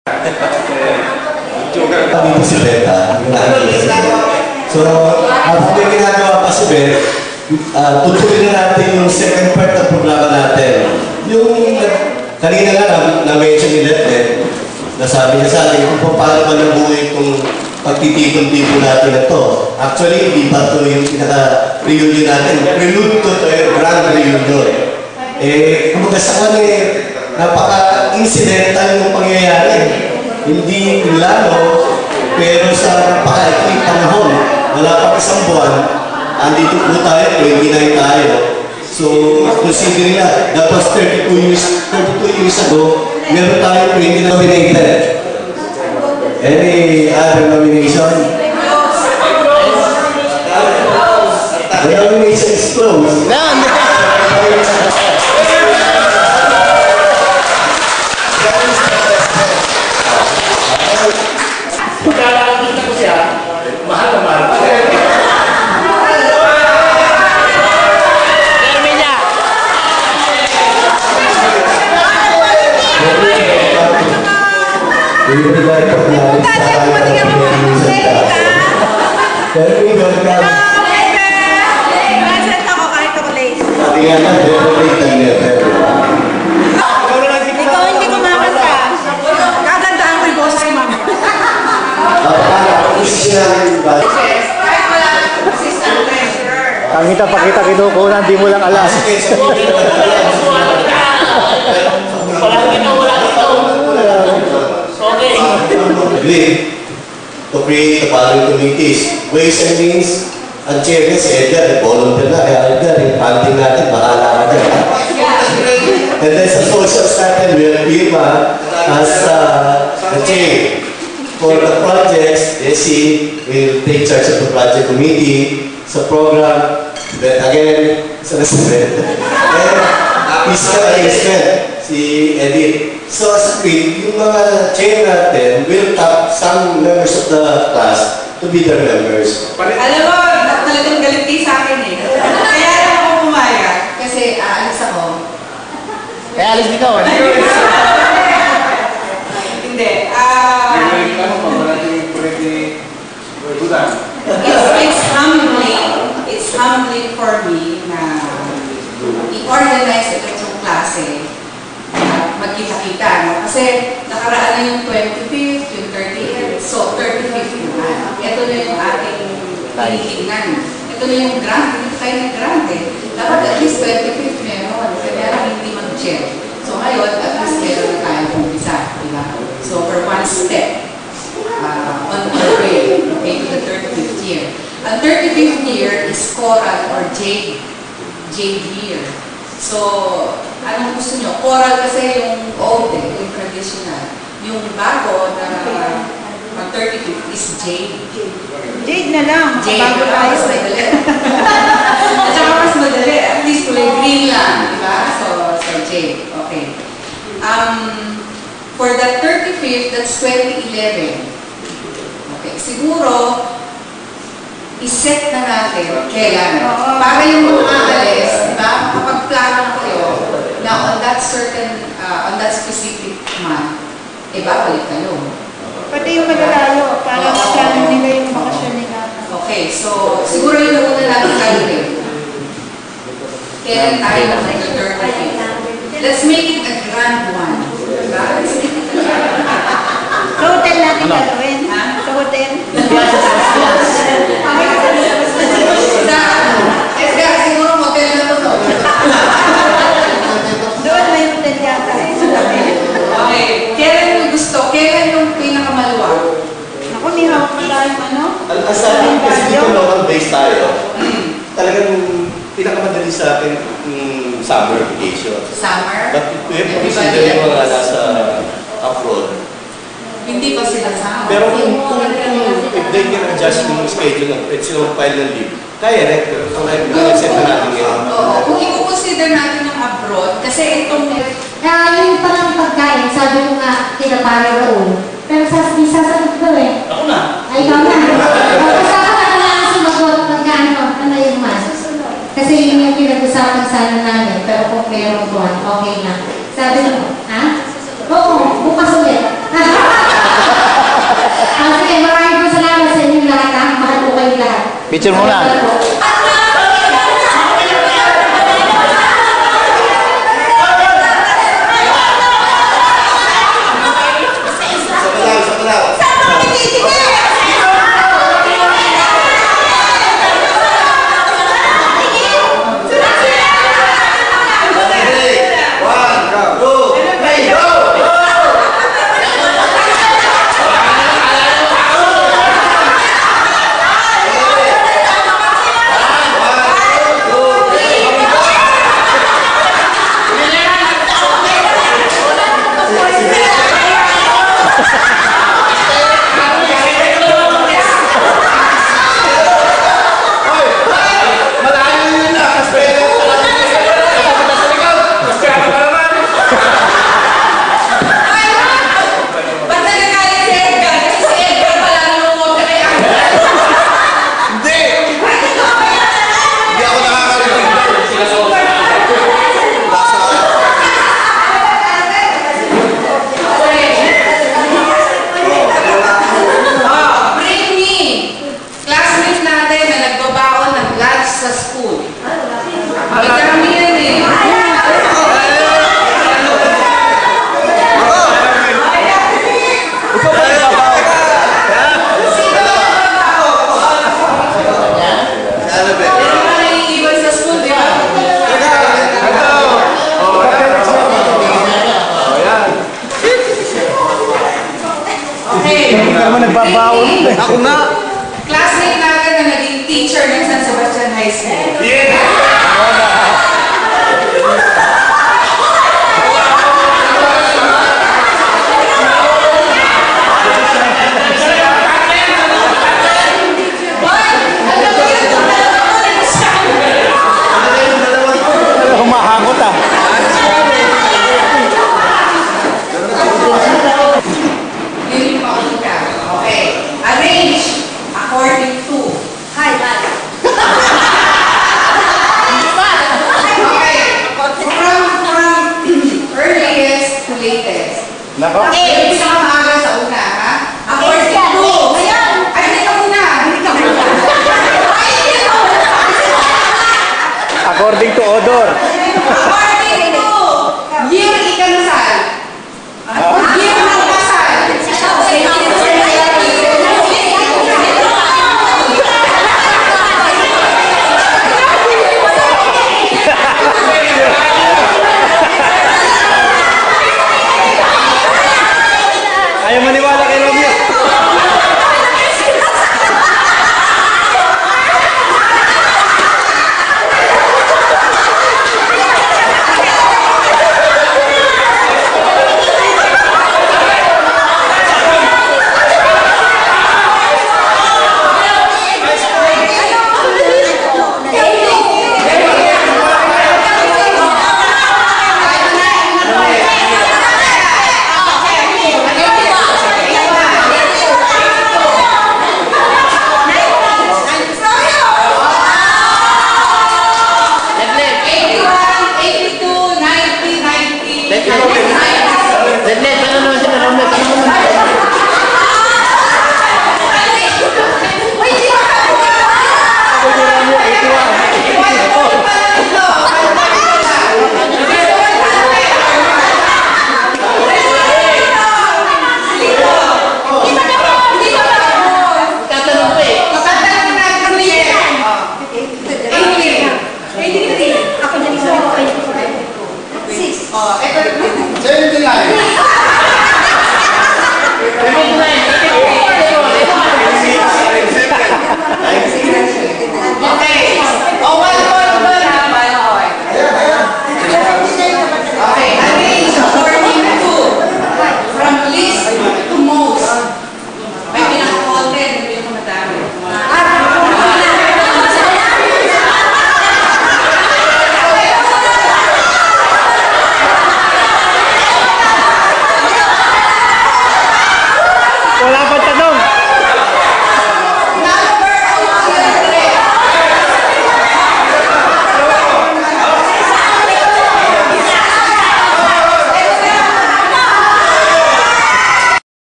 Dito si Beta, so, habang may ginagawa pa si Bet, tutuloy na natin yung second part ng programa natin. Yung kanina nga na-mention ni Letnet, nasabi niya sa akin kung paano ba nabuhay itong pagtitipon-tipon natin na ito. Actually, hindi pa ito yung pinaka-reunion natin. Prelude to ito, grand reunion. Kumbaga sa kanya, napaka-incidental yung pangyayari. Hindi plano, pero sa napaka-ikling panahon, wala pa isang buwan, andito po tayo, 29 tayo. So, consider nila, that was 32 years ago, meron tayo 20 nominated. Any other nomination? The nomination is closed. Ang pakita kinukunan, di mo lang alam. To create the following committees. Ways and Means, ang chairman si Edgar, volunteer na, kaya Edgar, yung funding natin, bahala ka dyan. And then sa socials natin, we have Irma as the chair. For the projects, Desi will take charge of the project committee. Sa program, but again, sa restaurant. And physical arrangement, si Edith. So as a queen, yung mga chair natin will tap some members of the class to be their members. Alam mo, talagang galit kayo sa akin eh. Kaya lang ako pumayag. Kasi aalis ako. Kaya alis ikaw. Hindi. It's humbling for me na i-organize itong klase na magkita-kita. No? Kasi nakaraan na yung 25th, yung 30th, so 35th naman. Ito na yung ating tinitignan. Ito na yung grand, hindi tayo na grand eh. Dapat at least 25th meron, kaya lang hindi mag-check. So ngayon, at least meron na tayo umpisa. Diba? So for one step, on our way, okay, to the 35th year. Ang 35th year is choral or jade year. So, anong gusto nyo? Choral kasi yung old eh, yung traditional. Yung bago na ang 35th is jade. Jade na lang. Jade na lang, mas madali. At saka mas madali, at least kulay green lang, diba? So jade, okay. For the 35th, that's 2011. Okay, siguro, iset na natin kailan. Para yung mga aalis, diba? Kapag plano na kayo na on that certain, on that specific month, babalik kayo. Pati yung malalayo, para maplano nila yung bakasyon nila. Okay, so siguro yun muna natin kayo rin. Kailan tayo na the 35th. Let's make it a grand one. Diba? Let's make it a grand one. Sa hotel natin gagawin. Sa hotel. Edgar, siguro hotel na to. Doon may hotel yata. Okay, kailan yung gusto? Kailan yung pinakamaluwag? Ako, may hawak na tayong ano? Alam kasi dito local base tayo, talagang pinakamadali sa akin summer vacation. Summer? But we have to consider yung mga nasa abroad. Hindi pa sila sama. Pero kung if they can adjust yung schedule ng file ng leave, kaya rin, ang set na natin ngayon. Oo, kung i-consider natin yung abroad, kasi itong... Yung parang pagkain, sabi ko nga kila para roon. Pero sasagot ko eh. Ako na. Ay, ikaw na. Kasi ako na lang sumagot pagkano, ano yung mas. Kasi yun yung pinag-usapan sana namin, pero kung meron buwan, okay na. Sabi mo, ha? Oo, bukas ulit. Picture muna. Ako na! Classmate natin na naging teacher ng San Sebastian High School. Humahakot ah. Okay. Arrange according to. Okay. From earliest to latest. Nako. Yung pinakamaga sa una, ha? According to. Ay, hindi ka muna. According to odor. According to year ikanasal. Year ng kasal. Ayaw maniwala kay Romeo. Wala pa